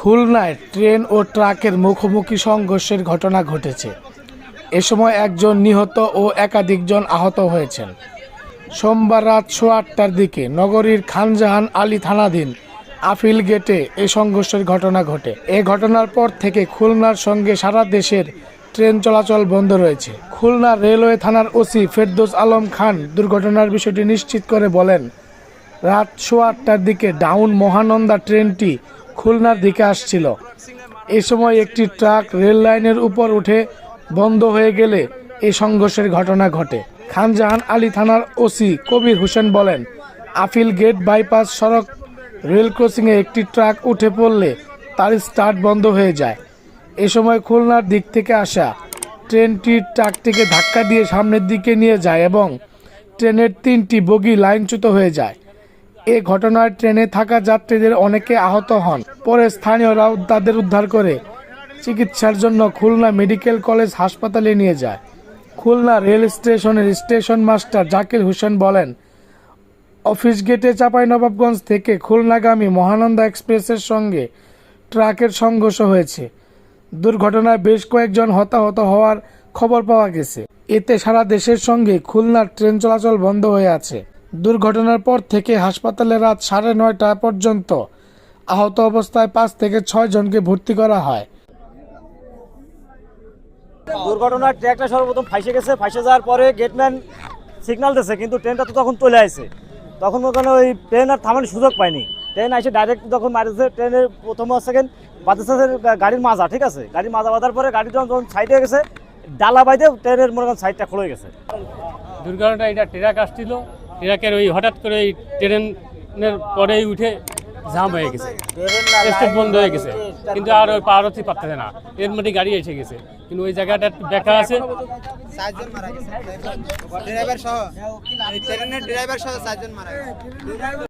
খুলনায় ট্রেন ও ট্রাকের মুখোমুখি সংঘর্ষের ঘটনা ঘটেছে। এ সময় একজন নিহত ও একাধিকজন আহত হয়েছেন। সোমবার রাত 8:30টার দিকে নগরীর খানজাহান আলী থানাধীন আপিল গেটে এ সংঘর্ষের ঘটনা ঘটে। এ ঘটনার পর থেকে খুলনার সঙ্গে সারা দেশের ট্রেন চলাচল বন্ধ রয়েছে। খুলনা রেলওয়ে থানার ওসি ফেরদৌস আলম খান দুর্ঘটনার বিষয়টি নিশ্চিত করে বলেন, রাত 8:30টার দিকে ডাউন মহানন্দা ট্রেনটি খুলনার দিকে আসছিল। এ সময় একটি ট্রাক রেল লাইনের উপর উঠে বন্ধ হয়ে গেলে এই সংঘর্ষের ঘটনা ঘটে। খানজাহান আলী থানার ওসি কবির হোসেন বলেন, আপিল গেট বাইপাস সড়ক রেল ক্রসিংয়ে একটি ট্রাক উঠে পড়লে তার স্টার্ট বন্ধ হয়ে যায়। এ সময় খুলনার দিক থেকে আসা ট্রেনটি ট্রাকটিকে ধাক্কা দিয়ে সামনের দিকে নিয়ে যায় এবং ট্রেনের 3টি বগি লাইনচ্যুত হয়ে যায়। এ ঘটনায় ট্রেনে থাকা যাত্রীদের অনেকে আহত হন। পরে স্থানীয়রাও তাদের উদ্ধার করে চিকিৎসার জন্য খুলনা মেডিকেল কলেজ হাসপাতালে নিয়ে যায়। খুলনা রেল স্টেশনের স্টেশন মাস্টার জাকির হোসেন বলেন, অফিস গেটে চাঁপাইনবাবগঞ্জ থেকে খুলনাগামী মহানন্দা এক্সপ্রেসের সঙ্গে ট্রাকের সংঘর্ষ হয়েছে। দুর্ঘটনায় বেশ কয়েকজন হতাহত হওয়ার খবর পাওয়া গেছে। এতে সারা দেশের সঙ্গে খুলনার ট্রেন চলাচল বন্ধ হয়ে আছে। দুর্ঘটনার পর থেকে হাসপাতালে রাত 9:30টা পর্যন্ত আহত অবস্থায় 5 থেকে 6 জনকে ভর্তি করা হয়। দুর্ঘটনার ট্র্যাকটা সর্বপ্রথম ফাইসে গেছে। ফাইসে যাওয়ার পরে গেটম্যান সিগন্যাল দিয়েছে, কিন্তু ট্রেনটা তো তখন চলে আসছে। তখন ওখানে ওই ট্রেন আর থামানোর সুযোগ পায়নি। ট্রেন এসে ডাইরেক্ট যখন মারিছে, ট্রেনের প্রথম সেকেন্ড বাতাসে গাড়ির মাজা, ঠিক আছে, গাড়ির মাজা বাঁধার পরে গাড়ি যখন সাইডে গেছে, ডালা বাইদে ট্রেনের মনে করেন সাইডটা খুলে গেছে। দুর্ঘটনাটা এটা ট্রাক আসছিল, ট্রাকের ওই হঠাৎ করে এই ট্রেনের পরেই উঠে জাম হয়ে গেছে, স্টেট বন্ধ হয়ে গেছে, কিন্তু আর ওই পার হতে পারতেছে না। এর মধ্যে গাড়ি এসে গেছে, কিন্তু ওই জায়গাটা দেখা আছে 7 জন মারা গেছে, ড্রাইভার সহ, ট্রেনের ড্রাইভার সহ 7 জন মারা গেছে।